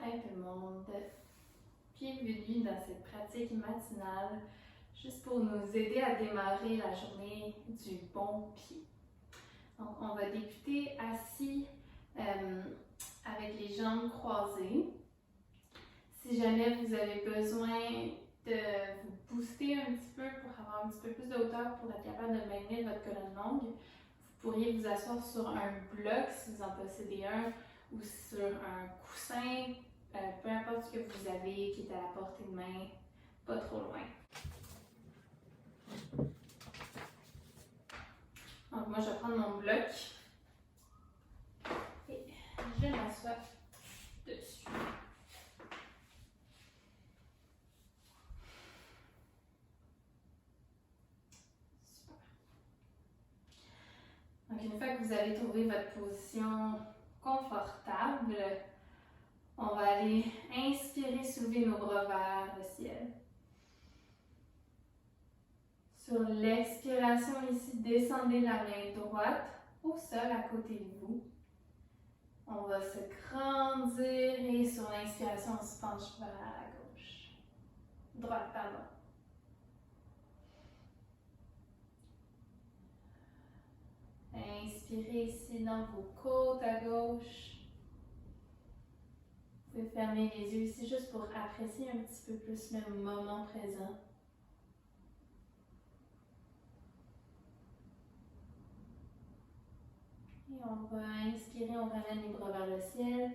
matin tout le monde. Bienvenue dans cette pratique matinale, juste pour nous aider à démarrer la journée du bon pied. Donc on va débuter assis avec les jambes croisées. Si jamais vous avez besoin de vous booster un petit peu pour avoir un petit peu plus de hauteur pour être capable de maintenir votre colonne longue, vous pourriez vous asseoir sur un bloc si vous en possédez un ou sur un coussin, peu importe ce que vous avez qui est à la portée de main, pas trop loin. Donc moi je vais prendre mon bloc et je m'assois dessus. Donc, une fois que vous avez trouvé votre position confortable, on va aller inspirer, soulever nos bras vers le ciel. Sur l'expiration ici, descendez la main droite au sol à côté de vous. On va se grandir et sur l'inspiration, on se penche vers la gauche. Droite, pardon. Inspirez ici dans vos côtes à gauche. Vous pouvez fermer les yeux ici juste pour apprécier un petit peu plus le moment présent. Et on va inspirer, on ramène les bras vers le ciel.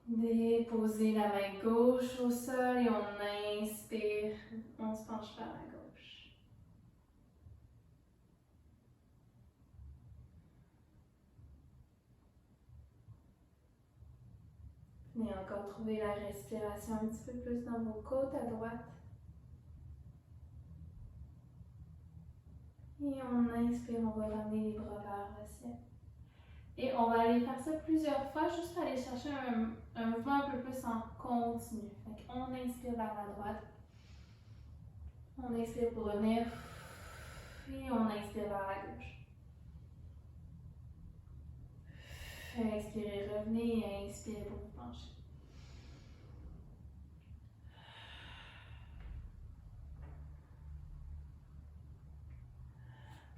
Déposez la main gauche au sol et on inspire, on se penche vers la gauche. Venez encore trouver la respiration un petit peu plus dans vos côtes à droite. Et on inspire, on va ramener les bras vers le ciel. Et on va aller faire ça plusieurs fois, juste pour aller chercher un mouvement un peu plus en continu. Donc, on inspire vers la droite. On expire pour revenir. Et on inspire vers la gauche. Expirez, revenez et inspirez pour vous pencher.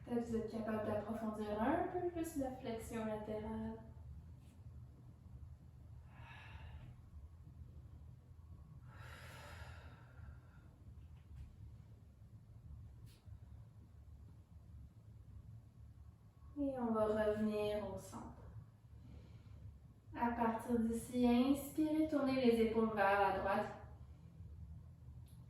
Peut-être que vous êtes capable d'approfondir un peu plus la flexion latérale. Et on va revenir au centre. À partir d'ici, inspirez, tournez les épaules vers la droite.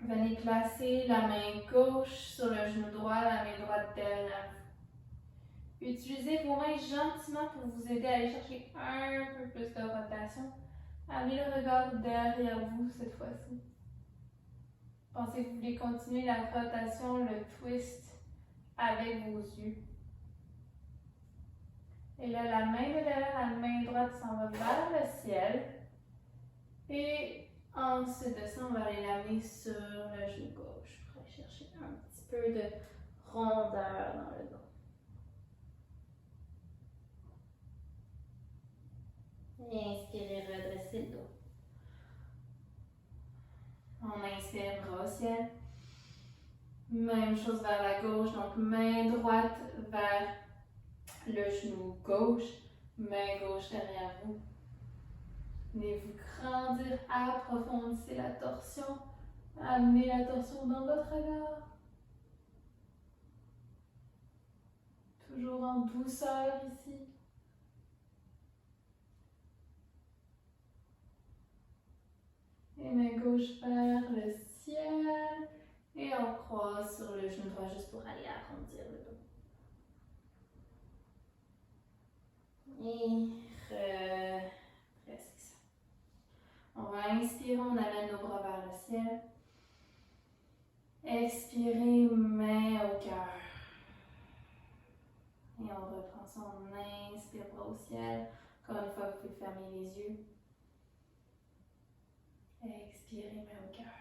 Venez placer la main gauche sur le genou droit, la main droite derrière vous. Utilisez vos mains gentiment pour vous aider à aller chercher un peu plus de rotation. Amenez le regard derrière vous cette fois-ci. Pensez que vous voulez continuer la rotation, le twist avec vos yeux. Et là, la main de derrière, la main droite s'en va vers le ciel. Et ensuite de ça, on va aller l'amener sur le genou gauche pour aller chercher un petit peu de rondeur dans le dos. Et inspirez, redressez le dos. On inspire, bras au ciel. Même chose vers la gauche, donc main droite vers le genou gauche, main gauche derrière vous. Venez-vous grandir, approfondissez la torsion. Amenez la torsion dans votre regard. Toujours en douceur ici. Et main gauche vers le ciel. Et on croise sur le genou droit juste pour aller arrondir le dos. Et flexion. On va inspirer, on amène nos bras vers le ciel. Expirez, main au cœur. Et on reprend ça, on inspire, bras au ciel. Encore une fois, vous pouvez fermer les yeux. Expirez, main au cœur.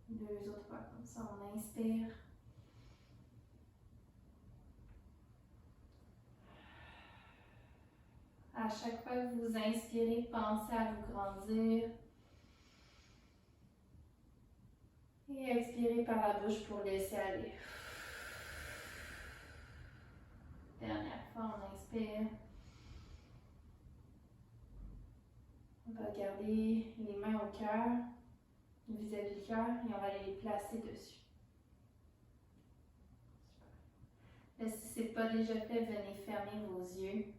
Deux autres fois comme ça, on inspire. À chaque fois que vous inspirez, pensez à vous grandir. Et expirez par la bouche pour laisser aller. Dernière fois, on inspire. On va garder les mains au cœur, vis-à-vis du cœur, et on va aller les placer dessus. Là, si ce n'est pas déjà fait, venez fermer vos yeux.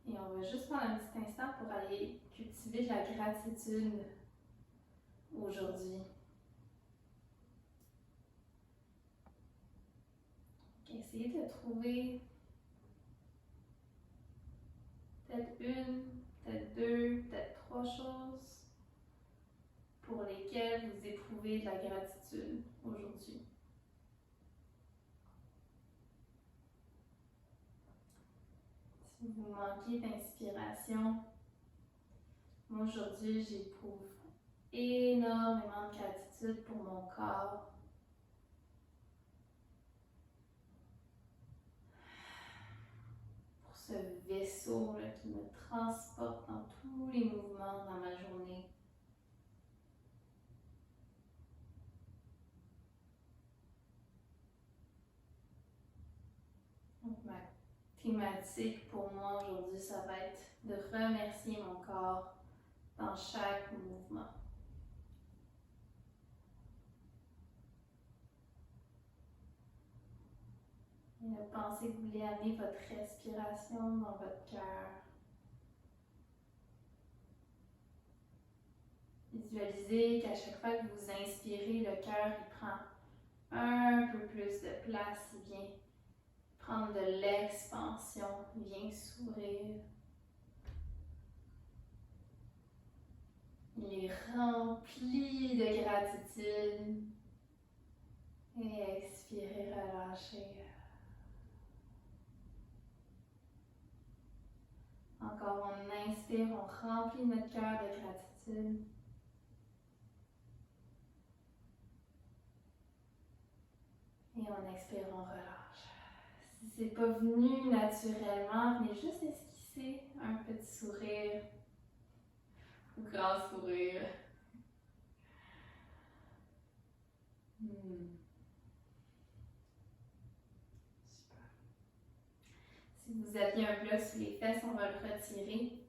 Et on va juste prendre un petit instant pour aller cultiver de la gratitude aujourd'hui. Essayez de trouver peut-être une, peut-être deux, peut-être trois choses pour lesquelles vous éprouvez de la gratitude aujourd'hui. Si vous manquez d'inspiration, moi aujourd'hui j'éprouve énormément de gratitude pour mon corps. Pour ce vaisseau là, qui me transporte dans tous les mouvements dans ma journée. Donc ma thématique pour moi aujourd'hui, ça va être de remercier mon corps dans chaque mouvement. Et pensez que vous voulez amener votre respiration dans votre cœur. Visualisez qu'à chaque fois que vous inspirez, le cœur il prend un peu plus de place, il vient prendre de l'expansion, il vient s'ouvrir. Il est rempli de gratitude. Et expirez, relâchez. Encore, on inspire, on remplit notre cœur de gratitude. Et on expire, on relâche. Si ce n'est pas venu naturellement, venez juste esquisser un petit sourire ou grand sourire. Super. Si vous aviez un bloc sous les fesses, on va le retirer.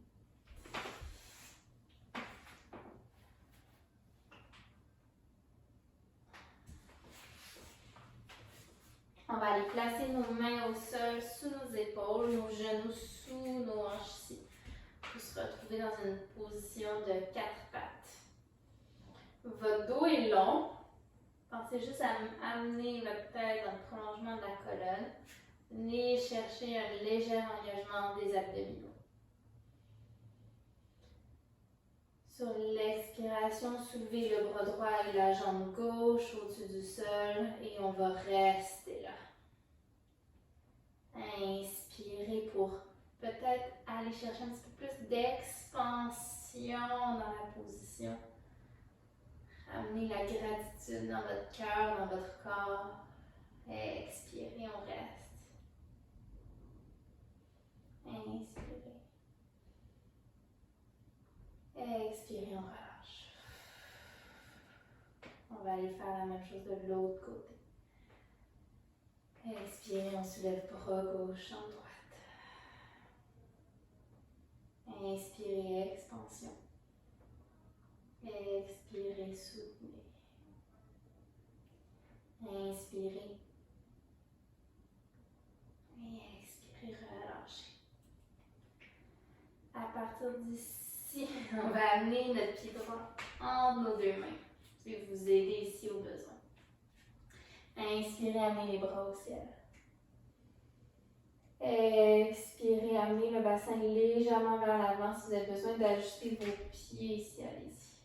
On va aller placer nos mains au sol, sous nos épaules, nos genoux sous nos hanches ici. Pour se retrouver dans une position de 4 pattes. Votre dos est long. Pensez juste à amener votre tête dans le prolongement de la colonne. Venez chercher un léger engagement des abdominaux. Sur l'expiration, soulevez le bras droit et la jambe gauche au-dessus du sol et on va rester là. Inspirez pour peut-être aller chercher un petit peu plus d'expansion dans la position. Amenez la gratitude dans votre cœur, dans votre corps. Expirez, on reste. Inspirez. Expirez, on relâche. On va aller faire la même chose de l'autre côté. Expirez, on soulève bras gauche, jambe droite. Inspirez, expansion. Expirez, soutenez. Inspirez. Et expirez, relâchez. À partir d'ici, on va amener notre pied droit entre nos deux mains. Je vais vous aider ici au besoin. Inspirez, amenez les bras au ciel. Expirez, amenez le bassin légèrement vers l'avant. Si vous avez besoin d'ajuster vos pieds ici, allez-y.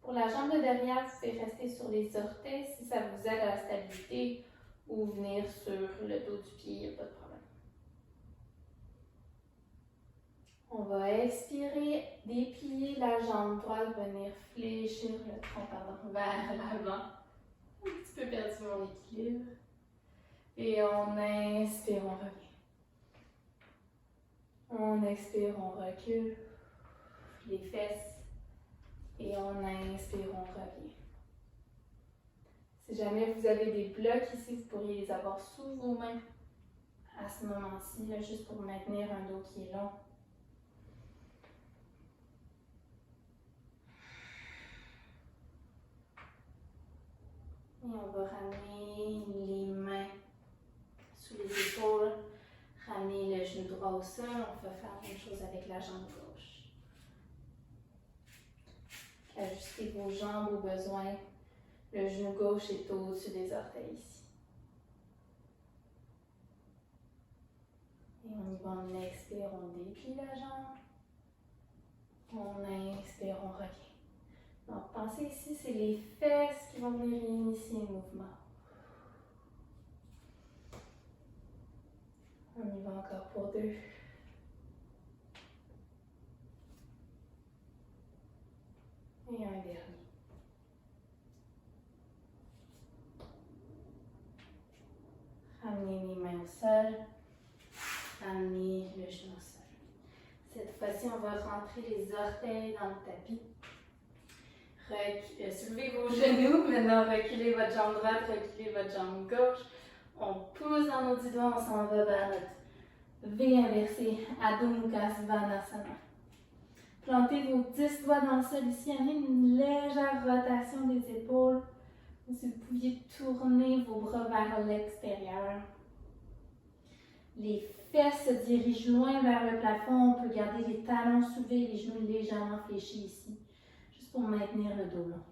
Pour la jambe de derrière, vous pouvez rester sur les orteils si ça vous aide à la stabilité ou venir sur le dos du pied, il n'y a pas de problème. On va expirer, déplier la jambe droite, venir fléchir le tronc vers l'avant. Un petit peu perdu mon équilibre. Et on inspire, on revient. On expire, on recule les fesses et on inspire, on revient. Si jamais vous avez des blocs ici, vous pourriez les avoir sous vos mains à ce moment-ci, juste pour maintenir un dos qui est long. Et on va ramener les mains sous les épaules, ramener le genou droit au sol. On va faire la même chose avec la jambe gauche. Ajustez vos jambes au besoin. Le genou gauche est au-dessus des orteils ici. Et on y va, on expire, on déplie la jambe. On inspire, on revient. Donc, pensez ici, c'est les fesses qui vont venir initier le mouvement. On y va encore pour 2. Et un dernier. Ramenez les mains au sol. Ramenez le genou au sol. Cette fois-ci, on va rentrer les orteils dans le tapis. Soulevez vos genoux. Maintenant, reculez votre jambe droite, reculez votre jambe gauche. On pousse dans nos 10 doigts, on s'en va vers notre V inversé, Adho Mukha Svanasana. Plantez vos 10 doigts dans le sol ici, amenez une légère rotation des épaules. Si vous pouviez tourner vos bras vers l'extérieur. Les fesses se dirigent loin vers le plafond. On peut garder les talons soulevés et les genoux légèrement fléchis ici, juste pour maintenir le dos long.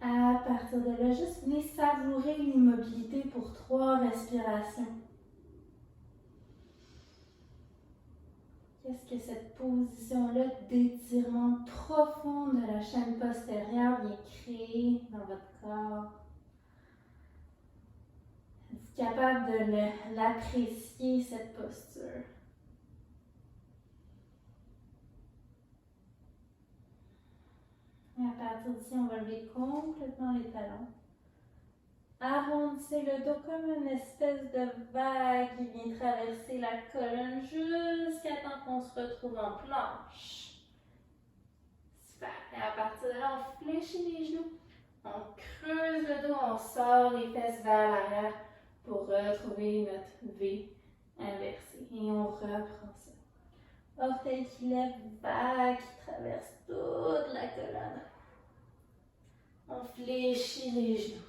À partir de là, juste venez savourer l'immobilité pour 3 respirations. Qu'est-ce que cette position-là d'étirement profond de la chaîne postérieure vient créer dans votre corps? Êtes-vous capable de l'apprécier, cette posture? Et à partir d'ici, on va lever complètement les talons. Arrondissez le dos comme une espèce de vague qui vient traverser la colonne jusqu'à temps qu'on se retrouve en planche. Super. Et à partir de là, on fléchit les genoux. On creuse le dos, on sort les fesses vers l'arrière pour retrouver notre V inversé. Et on reprend ça. Orteil qui lève, vague qui traverse toute la colonne. On fléchit les genoux.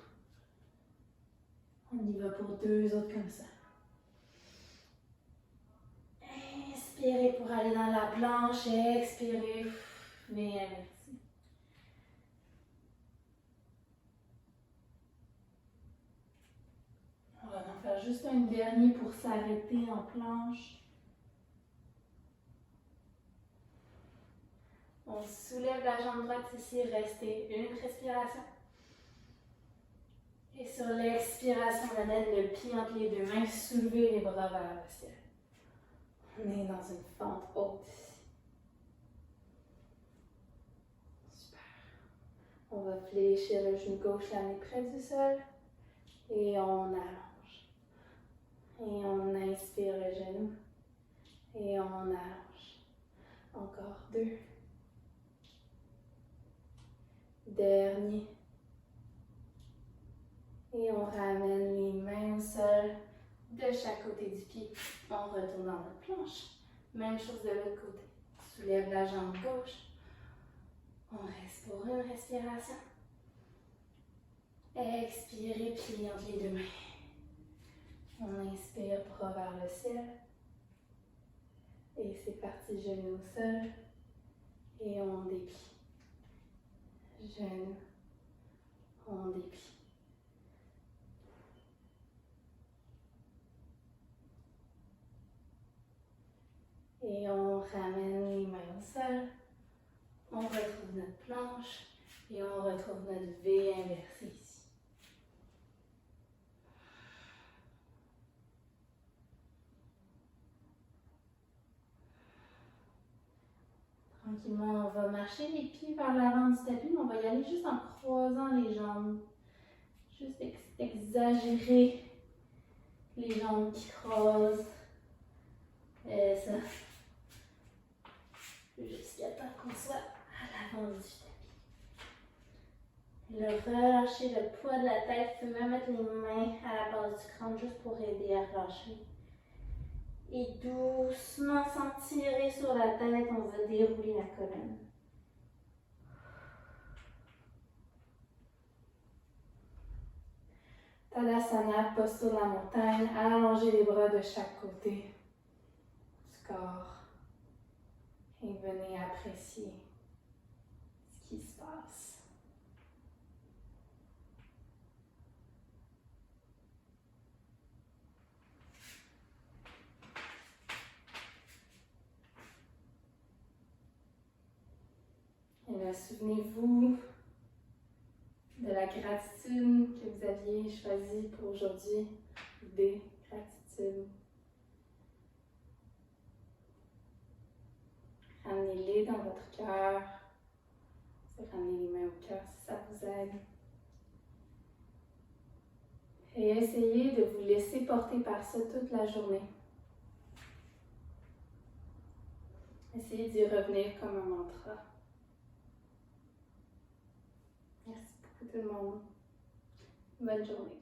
On y va pour 2 autres comme ça. Inspirez pour aller dans la planche et expirez. V inversé. On va en faire juste un dernier pour s'arrêter en planche. On soulève la jambe droite ici, restez une respiration. Et sur l'expiration, on amène le pied entre les 2 mains, soulevez les bras vers le ciel. On est dans une fente haute ici. Super. On va fléchir le genou gauche, l'amener près du sol. Et on allonge. Et on inspire le genou. Et on allonge. Encore 2. Dernier. Et on ramène les mains au sol de chaque côté du pied. On retourne dans notre planche. Même chose de l'autre côté. Soulève la jambe gauche. On reste pour une respiration. Expirez, pliez entre les 2 mains. On inspire, bras vers le ciel. Et c'est parti, genou au sol. Et on déplie. Genou. On déplie. Et on ramène les mains au sol. On retrouve notre planche. Et on retrouve notre V inversé ici. Tranquillement, on va marcher les pieds vers l'avant du tapis, mais on va y aller juste en croisant les jambes. Juste exagérer les jambes qui croisent. Ça. Jusqu'à temps qu'on soit à l'avant du tapis. Le relâcher le poids de la tête. Tu peux même mettre les mains à la base du crâne juste pour aider à relâcher. Et doucement, sans tirer sur la tête, on va dérouler la colonne. Tadasana, posture de la montagne, allongez les bras de chaque côté du corps et venez apprécier ce qui se passe. Et là, souvenez-vous de la gratitude que vous aviez choisie pour aujourd'hui. Des gratitudes. Ramenez-les dans votre cœur. Ramenez les mains au cœur si ça vous aide. Et essayez de vous laisser porter par ça toute la journée. Essayez d'y revenir comme un mantra. Merci beaucoup tout le monde. Bonne journée.